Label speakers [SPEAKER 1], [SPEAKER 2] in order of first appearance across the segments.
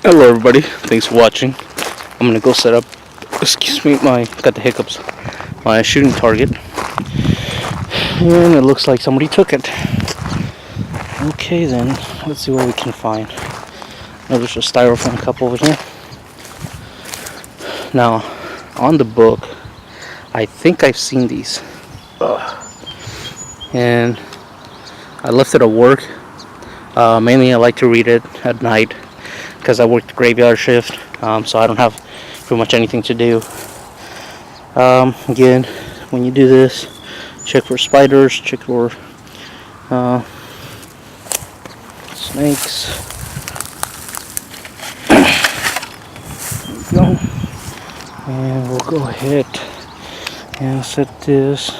[SPEAKER 1] Hello everybody, thanks for watching. I'm gonna go set up, excuse me, got the hiccups, my shooting target. And it looks like somebody took it. Okay then, let's see what we can find. There's a styrofoam cup over here. Now, on the book, I think I've seen these. And I left it at work. Mainly I like to read it at night because I work the graveyard shift, so I don't have pretty much anything to do. Again, when you do this, check for spiders, check for snakes. There we go. And we'll go ahead and set this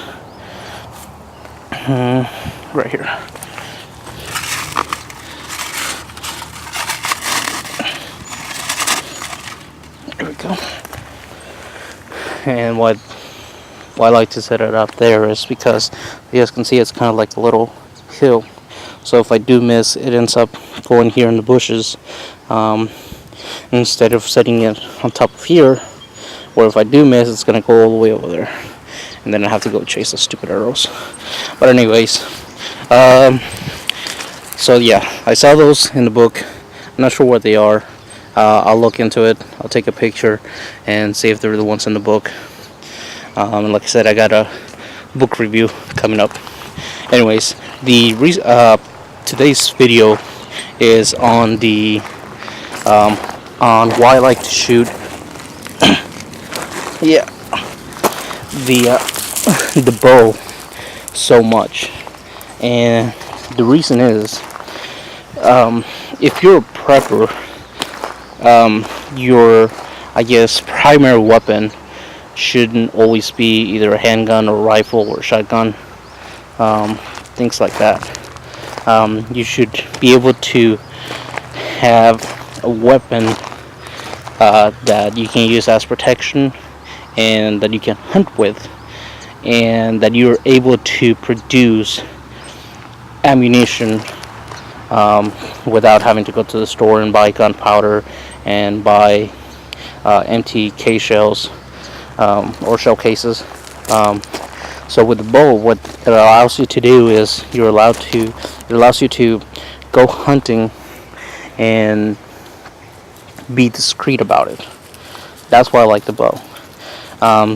[SPEAKER 1] right here. There we go. And why I like to set it up there is because you guys can see it's kind of like a little hill. So if I do miss, it ends up going here in the bushes instead of setting it on top of here. Or if I do miss, it's going to go all the way over there. And then I have to go chase the stupid arrows. But anyways, so yeah, I saw those in the book. I'm not sure what they are. I'll look into it. I'll take a picture and see if they're the ones in the book. And like I said, I got a book review coming up. Anyways, today's video is on the on why I like to shoot. Yeah, the bow so much, and the reason is, if you're a prepper, your, I guess, primary weapon shouldn't always be either a handgun or rifle or shotgun, things like that. You should be able to have a weapon that you can use as protection and that you can hunt with, and that you're able to produce ammunition without having to go to the store and buy gunpowder and buy empty case shells or shell cases. So with the bow, what it allows you to do is it allows you to go hunting and be discreet about it. That's why I like the bow.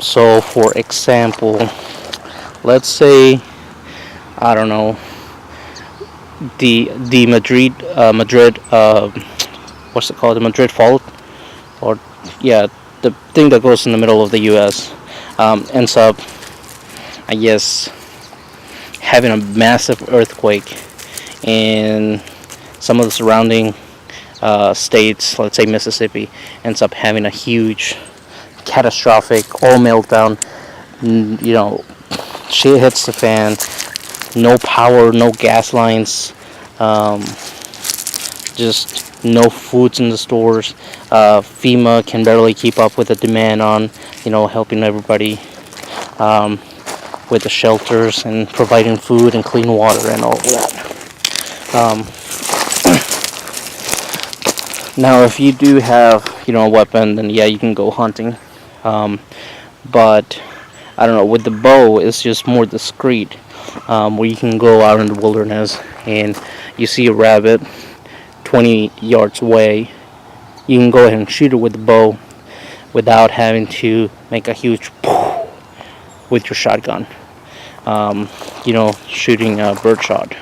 [SPEAKER 1] So for example, let's say, I don't know, the Madrid what's it called, the Madrid fault, or yeah, the thing that goes in the middle of the US, ends up, I guess, having a massive earthquake in some of the surrounding states. Let's say Mississippi ends up having a huge catastrophic oil meltdown. You know, shit hits the fan, no power, no gas lines, just no foods in the stores. FEMA can barely keep up with the demand on, helping everybody with the shelters and providing food and clean water and all of that. Now, if you do have, a weapon, then yeah, you can go hunting. But I don't know, with the bow, it's just more discreet, where you can go out in the wilderness and you see a rabbit 20 yards away, you can go ahead and shoot it with the bow without having to make a huge poof with your shotgun, shooting a birdshot,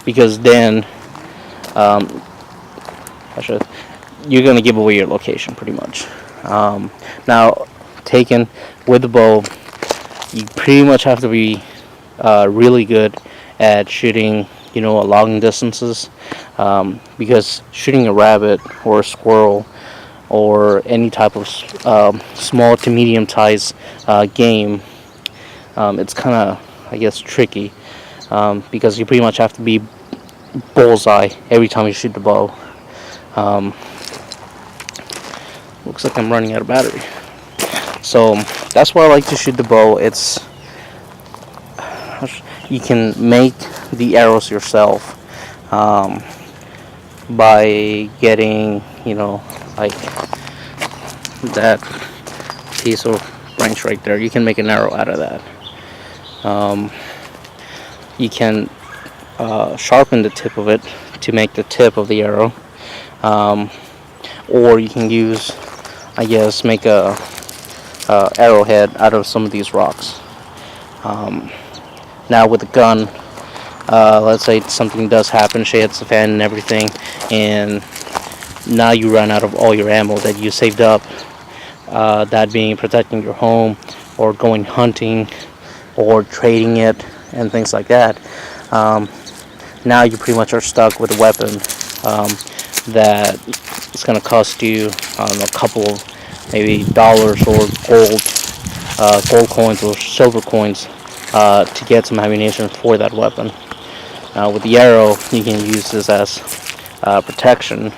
[SPEAKER 1] because then you're going to give away your location pretty much. Now, taken with the bow, you pretty much have to be really good at shooting, long distances, because shooting a rabbit or a squirrel or any type of small to medium sized game, it's kind of, I guess, tricky, because you pretty much have to be bullseye every time you shoot the bow. Looks like I'm running out of battery. So that's why I like to shoot the bow. You can make the arrows yourself. by getting, like that piece of branch right there. You can make an arrow out of that. Um, you can sharpen the tip of it to make the tip of the arrow, um, or you can use, I guess, make a arrowhead out of some of these rocks. Um, Now with a gun, let's say something does happen, shit hits the fan and everything, and now you run out of all your ammo that you saved up, that being protecting your home or going hunting or trading it and things like that. Um, Now you pretty much are stuck with a weapon that it's going to cost you, I don't know, a couple of maybe dollars or gold coins or silver coins to get some ammunition for that weapon. With the arrow, you can use this as protection,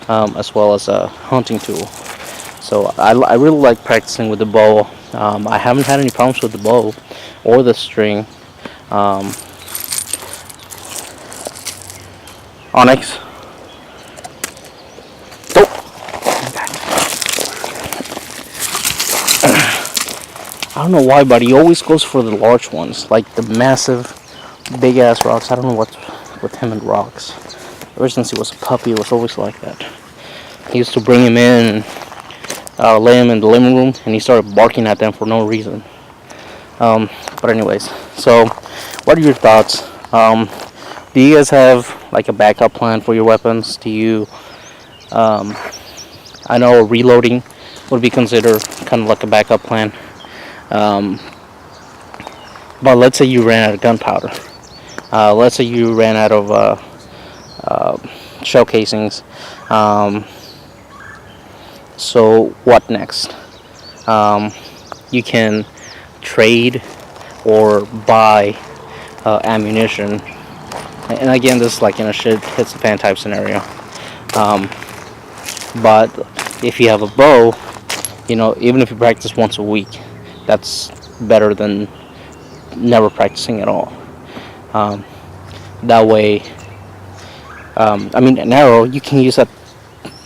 [SPEAKER 1] as well as a hunting tool. So I really like practicing with the bow. I haven't had any problems with the bow or the string. Um, Onyx. Oh. I don't know why, but he always goes for the large ones, like the massive, big ass rocks. I don't know what's with him and rocks. Ever since he was a puppy, it was always like that. He used to bring him in and lay him in the living room, and he started barking at them for no reason. But anyways, so what are your thoughts? Do you guys have like a backup plan for your weapons? Do you? I know reloading would be considered kind of like a backup plan. Um, but let's say you ran out of gunpowder. Let's say you ran out of shell casings. So what next? You can trade or buy ammunition. And again, this is like in a shit hits the fan type scenario. But if you have a bow, even if you practice once a week, that's better than never practicing at all. That way, an arrow, you can use that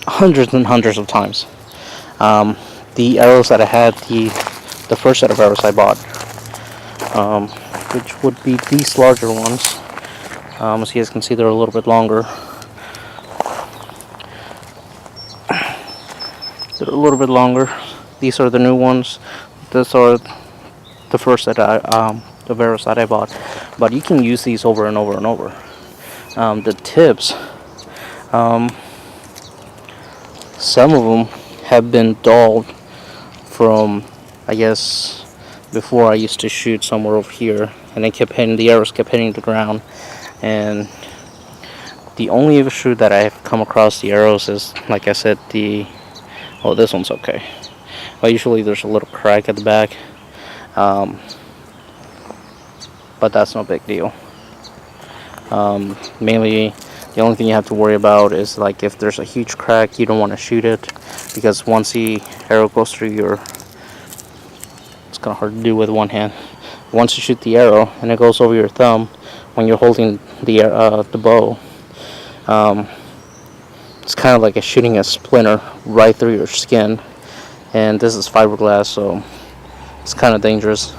[SPEAKER 1] hundreds and hundreds of times. The arrows that I had, the first set of arrows I bought, which would be these larger ones. As you guys can see, they're a little bit longer. They're a little bit longer. These are the new ones. These are the first set of arrows that I bought. But you can use these over and over and over. The tips, some of them have been dulled from, I guess, before I used to shoot somewhere over here, and the arrows kept hitting the ground. And the only issue that I've come across the arrows is, like I said, this one's okay. But usually there's a little crack at the back, but that's no big deal. Mainly, the only thing you have to worry about is like if there's a huge crack, you don't want to shoot it, because once the arrow goes through it's kind of hard to do with one hand. Once you shoot the arrow and it goes over your thumb when you're holding the bow, it's kind of like shooting a splinter right through your skin. And this is fiberglass, so it's kind of dangerous.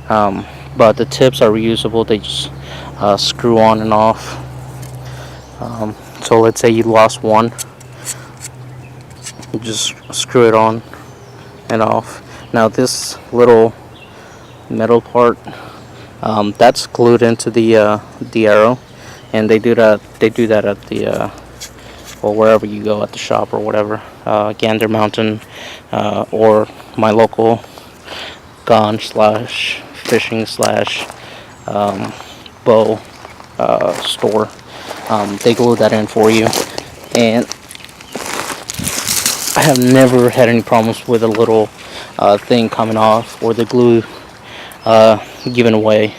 [SPEAKER 1] But the tips are reusable. They just screw on and off. So let's say you lost one, you just screw it on and off. Now this little metal part, that's glued into the arrow, and they do that at the wherever you go, at the shop or whatever, Gander Mountain, or my local gun slash fishing slash bow store. They glue that in for you, and I have never had any problems with a little thing coming off or the glue giving away.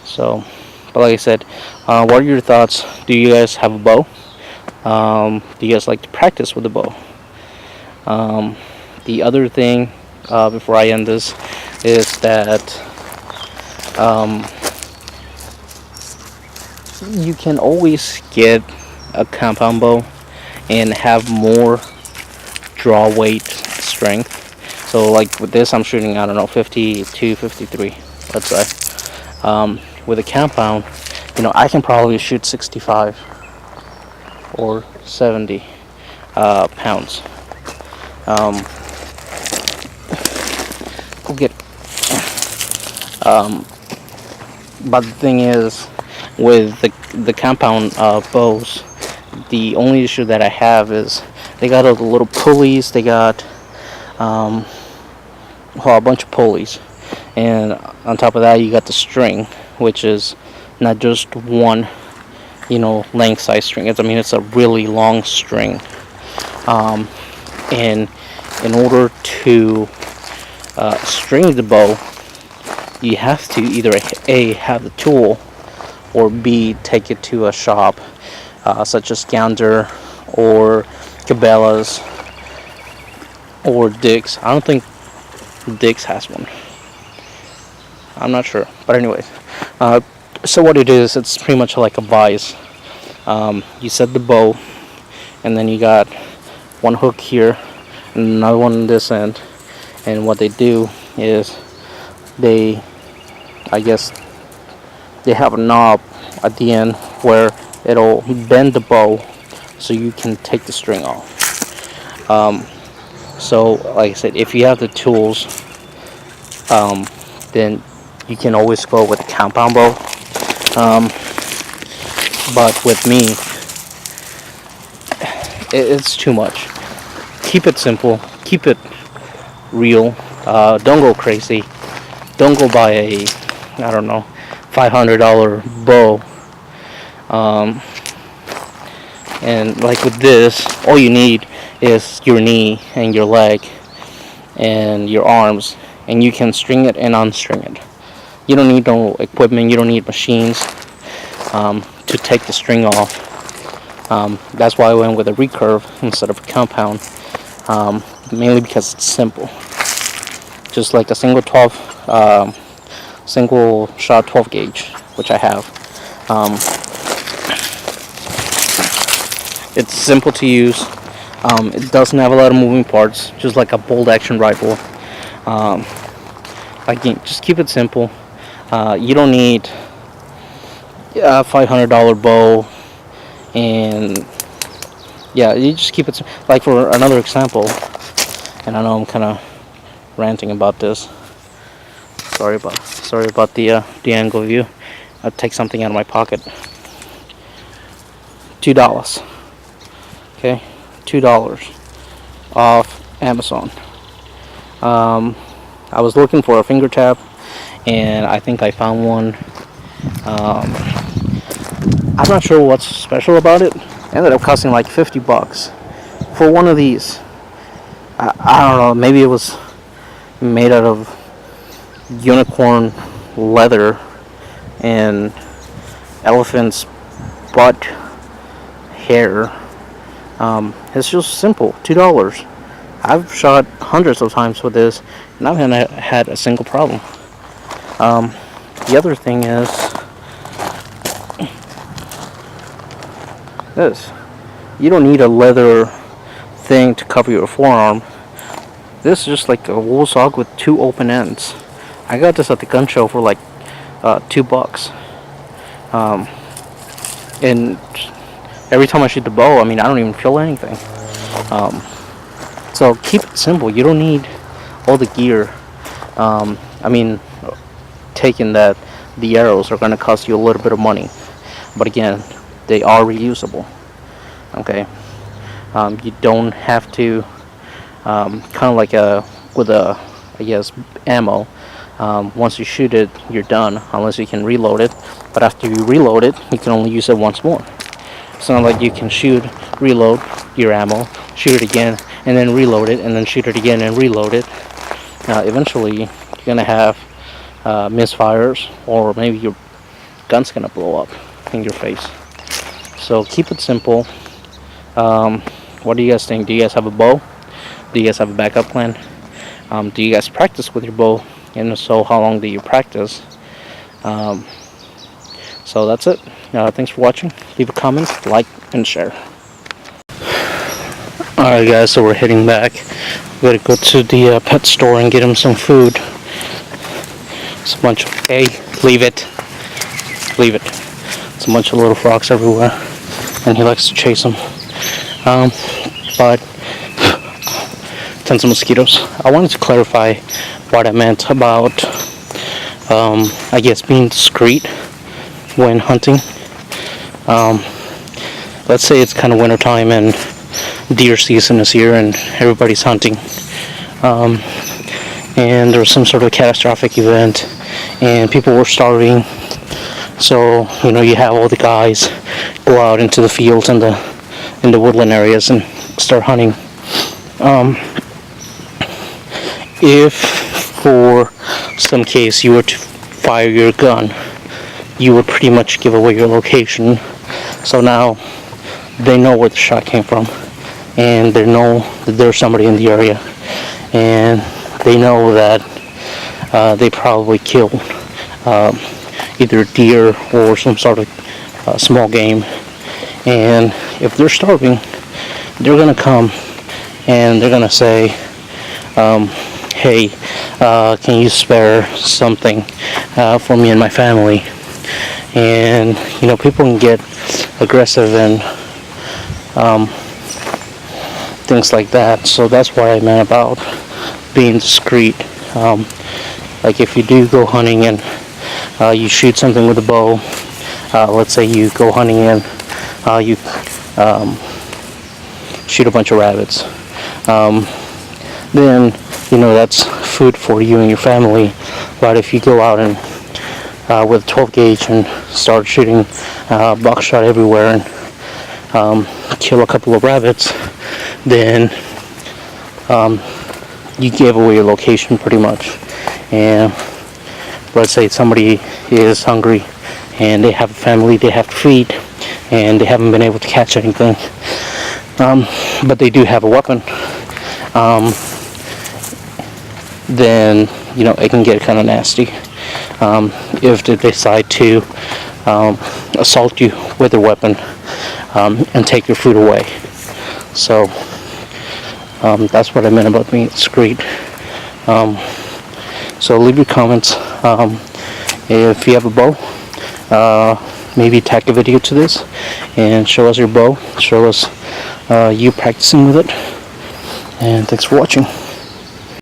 [SPEAKER 1] So, but like I said, what are your thoughts? Do you guys have a bow? Do you guys like to practice with a bow? The other thing, before I end this, is that you can always get a compound bow and have more draw weight strength. So like with this, I'm shooting, I don't know, 52, 53, let's say. With a compound, I can probably shoot 65 or 70 pounds. Go get. But the thing is, with the compound bows, the only issue that I have is they got all the little pulleys. They got a bunch of pulleys, and on top of that, you got the string, which is not just one, length size string. It's a really long string. And in order to string the bow, you have to either A, have the tool, or B, take it to a shop such as Gander or Cabela's or Dick's. I don't think Dick's has one. I'm not sure, but anyways. So what it is, it's pretty much like a vise. You set the bow, and then you got one hook here and another one on this end. And what they do is they have a knob at the end where it'll bend the bow so you can take the string off. So like I said, if you have the tools, then you can always go with a compound bow. But with me, it's too much. Keep it simple, keep it real. Don't go crazy. Don't go buy a, I don't know, $500 bow. And like with this, all you need is your knee and your leg and your arms, and you can string it and unstring it. You don't need no equipment. You don't need machines to take the string off. That's why I went with a recurve instead of a compound, mainly because it's simple. Just like a single shot 12 gauge, which I have. It's simple to use. It doesn't have a lot of moving parts, just like a bolt action rifle. Again, just keep it simple. You don't need a $500 bow, and yeah, you just keep it. Like for another example, and I know I'm kind of ranting about this. Sorry about the angle view. I'll take something out of my pocket. $2. Okay, $2 off Amazon. I was looking for a finger tap, and I think I found one. I'm not sure what's special about it. It ended up costing like $50 for one of these. I don't know. Maybe it was made out of unicorn leather and elephant's butt hair. It's just simple. $2. I've shot hundreds of times with this, and I haven't had a single problem. The other thing is this. You don't need a leather thing to cover your forearm. This is just like a wool sock with two open ends. I got this at the gun show for like $2. And every time I shoot the bow, I don't even feel anything. So keep it simple. You don't need all the gear. Taking that, the arrows are going to cost you a little bit of money, but again, they are reusable. Okay, you don't have to kind of like with ammo. Once you shoot it, you're done, unless you can reload it. But after you reload it, you can only use it once more. It's not like you can shoot, reload your ammo, shoot it again, and then reload it, and then shoot it again and reload it. Eventually, you're gonna have misfires, or maybe your gun's gonna blow up in your face. So keep it simple. What do you guys think? Do you guys have a bow? Do you guys have a backup plan? Do you guys practice with your bow? And if so, how long do you practice? So that's it. Thanks for watching. Leave a comment, like, and share. Alright guys, so we're heading back. We gotta go to the pet store and get him some food. It's a bunch of, hey, leave it. Leave it. It's a bunch of little frogs everywhere, and he likes to chase them. But tons of mosquitoes. I wanted to clarify what I meant about, I guess, being discreet when hunting. Let's say it's kind of winter time and deer season is here and everybody's hunting, and there was some sort of catastrophic event and people were starving, so you have all the guys go out into the fields and in the woodland areas and start hunting. If for some case you were to fire your gun, you would pretty much give away your location. So now they know where the shot came from, and they know that there's somebody in the area, and they know that they probably killed either deer or some sort of small game. And if they're starving, they're gonna come and they're gonna say, hey, can you spare something for me and my family? And people can get aggressive and things like that. So that's what I meant about being discreet. Like if you do go hunting and you shoot something with a bow, let's say you go hunting and you shoot a bunch of rabbits, then that's food for you and your family. But if you go out and with a 12 gauge and start shooting buckshot everywhere and kill a couple of rabbits, then you gave away your location pretty much. And let's say somebody is hungry and they have a family they have to feed and they haven't been able to catch anything, but they do have a weapon, then it can get kind of nasty if they decide to assault you with their weapon and take your food away. So that's what I meant about being discreet. So leave your comments. If you have a bow, maybe tag a video to this and show us your bow, show us you practicing with it. And thanks for watching.